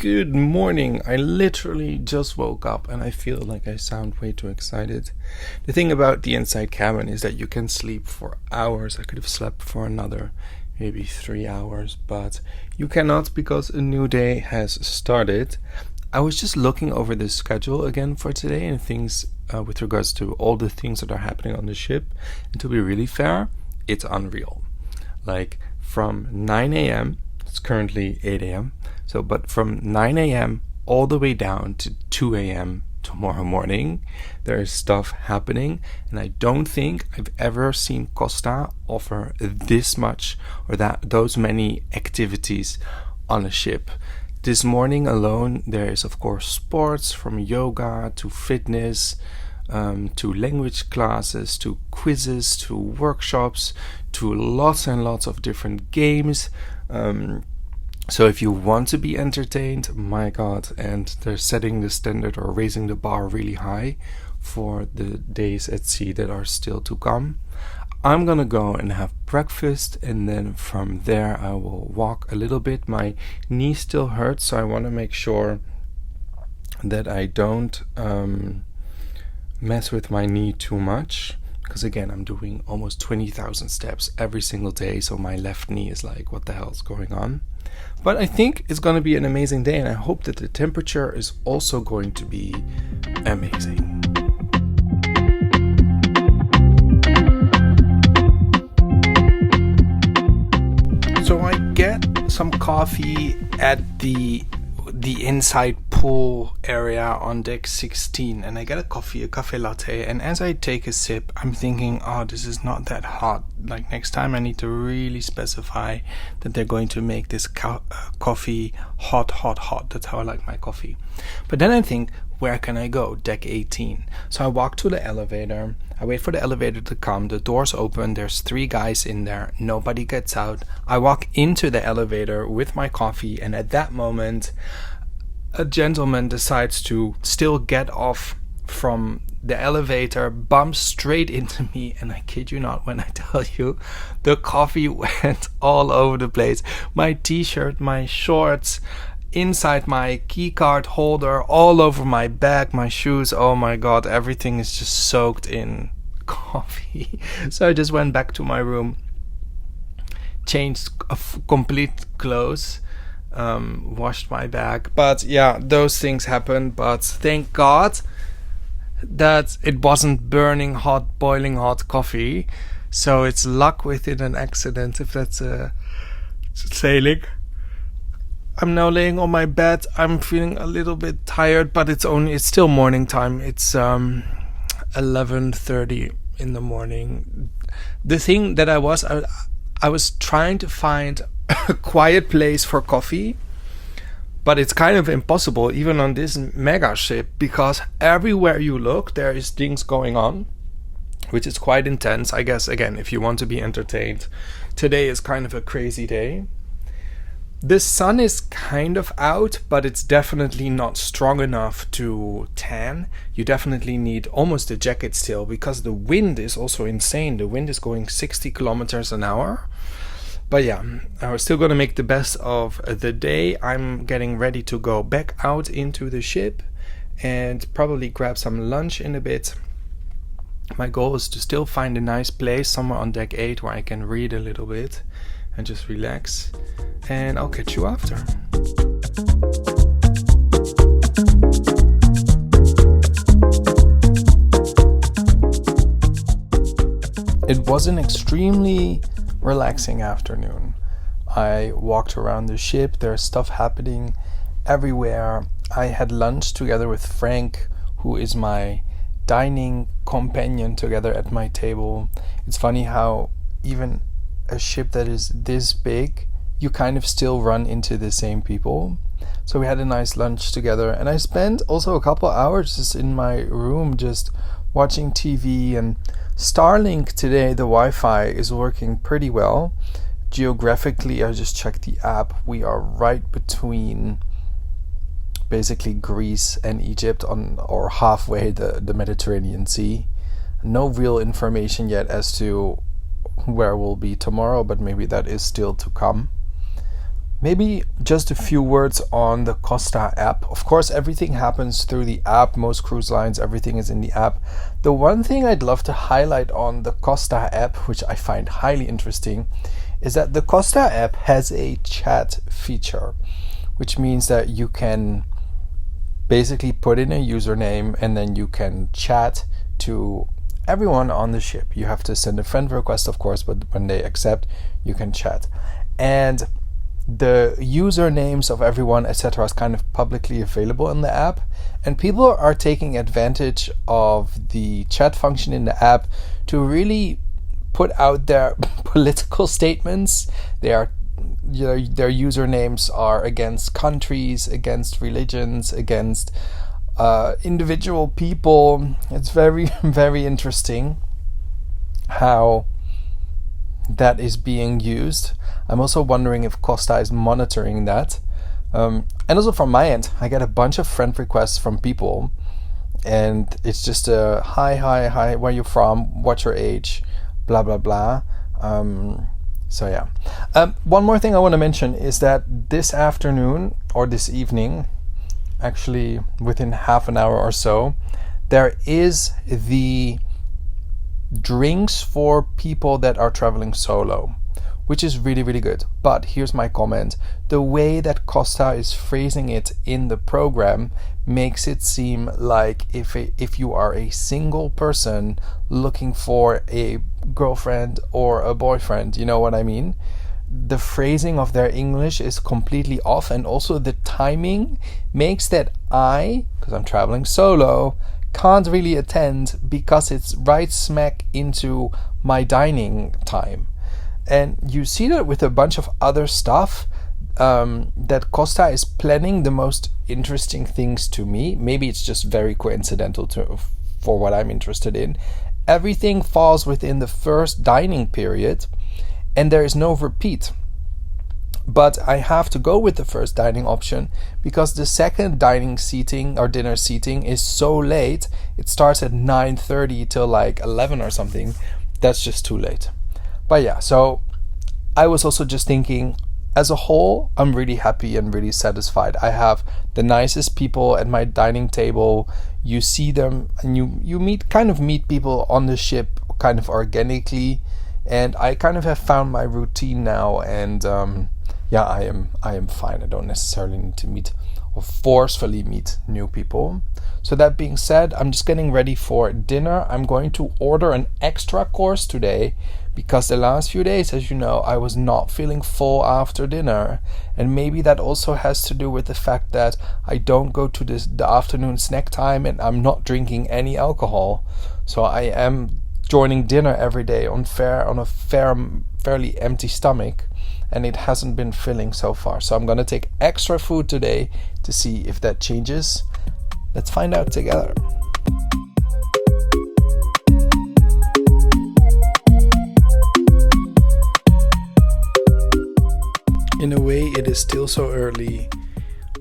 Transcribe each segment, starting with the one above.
Good morning. I literally just woke up and I feel like I sound way too excited. The thing about the inside cabin is that you can sleep for hours. I could have slept for another maybe 3 hours, but you cannot because a new day has started. I was just looking over the schedule again for today and things with regards to all the things that are happening on the ship. And to be really fair, it's unreal. Like from 9 a.m., it's currently 8 a.m., but from 9 a.m. all the way down to 2 a.m. tomorrow morning, there is stuff happening, and I don't think I've ever seen Costa offer this much or those many activities on a ship. This morning alone, there is of course sports, from yoga to fitness, to language classes, to quizzes, to workshops, to lots and lots of different games. So if you want to be entertained, my God, and they're setting the standard or raising the bar really high for the days at sea that are still to come. I'm gonna go and have breakfast, and then from there I will walk a little bit. My knee still hurts, so I want to make sure that I don't mess with my knee too much, because again, I'm doing almost 20,000 steps every single day, so my left knee is like, what the hell is going on? But I think it's going to be an amazing day, and I hope that the temperature is also going to be amazing. So I get some coffee at the inside pool area on deck 16, and I get a cafe latte, and as I take a sip, I'm thinking, oh, this is not that hot. Like next time I need to really specify that they're going to make this coffee hot. That's how I like my coffee. But then I think, where can I go? Deck 18. So I walk to the elevator. I wait for the elevator to come. The doors open. There's 3 guys in there. Nobody gets out. I walk into the elevator with my coffee, and at that moment, a gentleman decides to still get off from the elevator, bumps straight into me, and I kid you not when I tell you, the coffee went all over the place. My t-shirt, my shorts, inside my key card holder, all over my bag, my shoes. Oh my God, everything is just soaked in coffee. So I just went back to my room, changed complete clothes, washed my bag. But yeah, those things happen. But thank God that it wasn't boiling hot coffee. So it's luck within an accident, if that's a sailing. I'm now laying on my bed. I'm feeling a little bit tired, but it's still morning time. It's 11:30 in the morning. The thing that I was trying to find a quiet place for coffee, but it's kind of impossible even on this mega ship, because everywhere you look there is things going on, which is quite intense. I guess again, if you want to be entertained, today is kind of a crazy day. The sun is kind of out, but it's definitely not strong enough to tan. You definitely need almost a jacket still, because the wind is also insane. The wind is going 60 kilometers an hour. But yeah, I'm still going to make the best of the day. I'm getting ready to go back out into the ship and probably grab some lunch in a bit. My goal is to still find a nice place somewhere on deck 8 where I can read a little bit and just relax. And I'll catch you after. It was an extremely relaxing afternoon. I walked around the ship. There's stuff happening everywhere. I had lunch together with Frank, who is my dining companion, together at my table. It's funny how even a ship that is this big, you kind of still run into the same people. So we had a nice lunch together, and I spent also a couple hours just in my room just watching TV. And Starlink today, the Wi-Fi is working pretty well. Geographically, I just checked the app. We are right between basically Greece and Egypt, or halfway the Mediterranean Sea. No real information yet as to where we'll be tomorrow, but maybe that is still to come. Maybe just a few words on the Costa app. Of course, everything happens through the app. Most cruise lines, everything is in the app. The one thing I'd love to highlight on the Costa app, which I find highly interesting, is that the Costa app has a chat feature, which means that you can basically put in a username and then you can chat to everyone on the ship. You have to send a friend request, of course, but when they accept, you can chat. And the usernames of everyone, etc., is kind of publicly available in the app, and people are taking advantage of the chat function in the app to really put out their political statements. Their usernames are against countries, against religions, against individual people. It's very, very interesting how that is being used. I'm also wondering if Costa is monitoring that. And also from my end, I get a bunch of friend requests from people, and it's just a hi, where you from, what's your age, blah blah blah. So yeah. One more thing I want to mention is that this afternoon or this evening, actually within half an hour or so, there is the drinks for people that are traveling solo, which is really, really good. But here's my comment. The way that Costa is phrasing it in the program makes it seem like if you are a single person looking for a girlfriend or a boyfriend, you know what I mean? The phrasing of their English is completely off, and also the timing makes that because I'm traveling solo, can't really attend because it's right smack into my dining time. And you see that with a bunch of other stuff, that Costa is planning the most interesting things to me. Maybe it's just very coincidental for what I'm interested in. Everything falls within the first dining period, and there is no repeat. But I have to go with the first dining option because the second dining seating or dinner seating is so late. It starts at 9:30 till like 11 or something. That's just too late. But yeah, so I was also just thinking, as a whole, I'm really happy and really satisfied. I have the nicest people at my dining table. You see them and you meet people on the ship kind of organically, and I kind of have found my routine now, and I am fine. I don't necessarily need to meet or forcefully meet new people. So that being said, I'm just getting ready for dinner. I'm going to order an extra course today because the last few days, as you know, I was not feeling full after dinner. And maybe that also has to do with the fact that I don't go to the afternoon snack time and I'm not drinking any alcohol. So I am joining dinner every day on a fairly empty stomach, and it hasn't been filling so far. So I'm going to take extra food today to see if that changes. Let's find out together. In a way, it is still so early.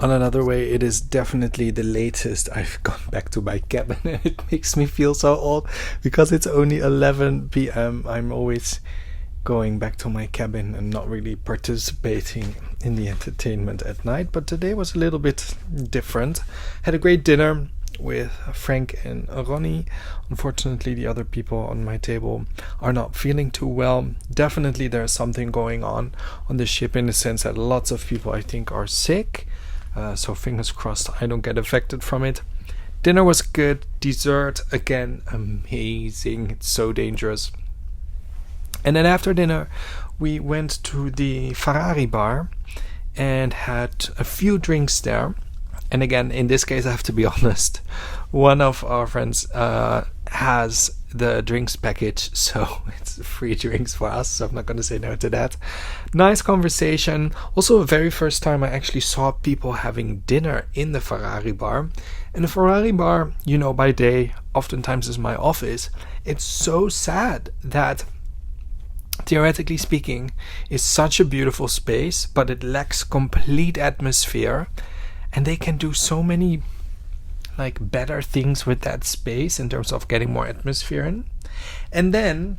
On another way, it is definitely the latest I've gone back to my cabin, and it makes me feel so old because it's only 11 p.m. I'm always going back to my cabin and not really participating in the entertainment at night. But today was a little bit different. Had a great dinner with Frank and Ronnie. Unfortunately, the other people on my table are not feeling too well. Definitely there's something going on the ship, in the sense that lots of people, I think, are sick. So fingers crossed I don't get affected from it. Dinner was good. Dessert, again, amazing. It's so dangerous. And then after dinner, we went to the Ferrari bar and had a few drinks there. And again, in this case, I have to be honest, one of our friends has the drinks package, so it's free drinks for us, so I'm not going to say no to that. Nice conversation. Also, the very first time I actually saw people having dinner in the Ferrari bar. And the Ferrari bar, by day, oftentimes is my office. It's so sad that, theoretically speaking, it's such a beautiful space, but it lacks complete atmosphere. And they can do so many better things with that space in terms of getting more atmosphere in. And then,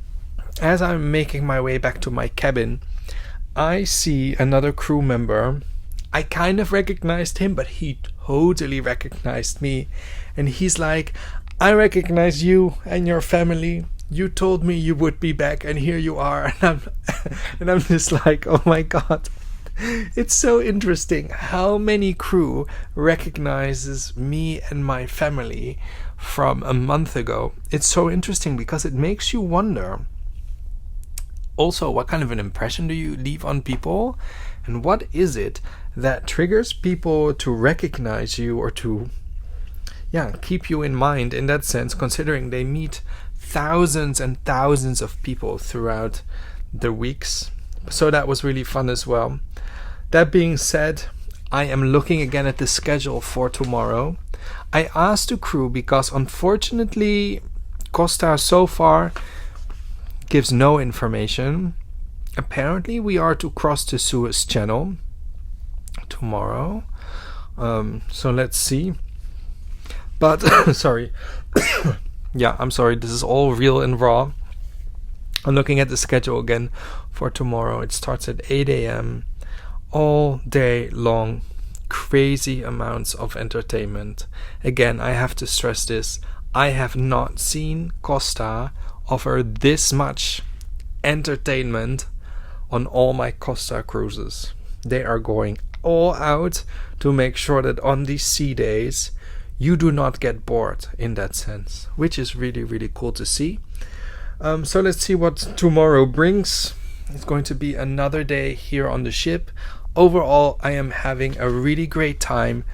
as I'm making my way back to my cabin, I see another crew member. I kind of recognized him, but he totally recognized me. And he's like, I recognize you and your family. You told me you would be back, and here you are. And I'm just like, oh my God. It's so interesting how many crew recognizes me and my family from a month ago. It's so interesting because it makes you wonder also what kind of an impression do you leave on people, and what is it that triggers people to recognize you or to keep you in mind in that sense, considering they meet thousands and thousands of people throughout the weeks. So that was really fun as well. That being said, I am looking again at the schedule for tomorrow. I asked the crew because unfortunately Costa so far gives no information. Apparently we are to cross the Suez Channel tomorrow. So let's see. But sorry. I'm sorry, this is all real and raw. I'm looking at the schedule again for tomorrow. It starts at 8 a.m. all day long. Crazy amounts of entertainment. Again, I have to stress this. I have not seen Costa offer this much entertainment on all my Costa cruises. They are going all out to make sure that on these sea days you do not get bored in that sense, which is really, really cool to see. So let's see what tomorrow brings. It's going to be another day here on the ship. Overall, I am having a really great time.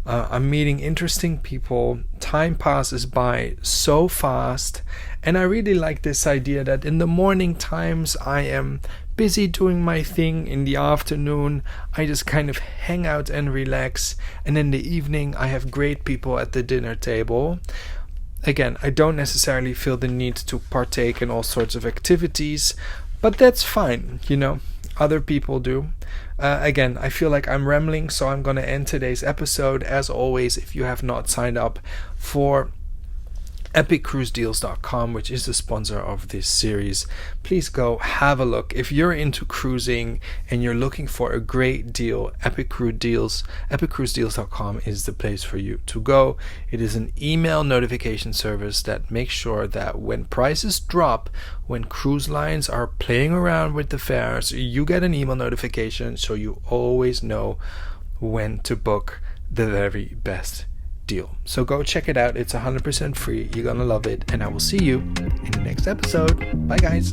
I'm meeting interesting people. Time passes by so fast. And I really like this idea that in the morning times I am busy doing my thing. In the afternoon I just kind of hang out and relax. And in the evening I have great people at the dinner table. Again, I don't necessarily feel the need to partake in all sorts of activities, but that's fine, other people do. Again, I feel like I'm rambling, so I'm going to end today's episode. As always, if you have not signed up for epiccruisedeals.com, which is the sponsor of this series, please go have a look. If you're into cruising and you're looking for a great deal, epiccruisedeals.com is the place for you to go. It is an email notification service that makes sure that when prices drop, when cruise lines are playing around with the fares, you get an email notification so you always know when to book the very best deal. So go check it out. It's 100% free. You're gonna love it, and I will see you in the next episode. Bye guys.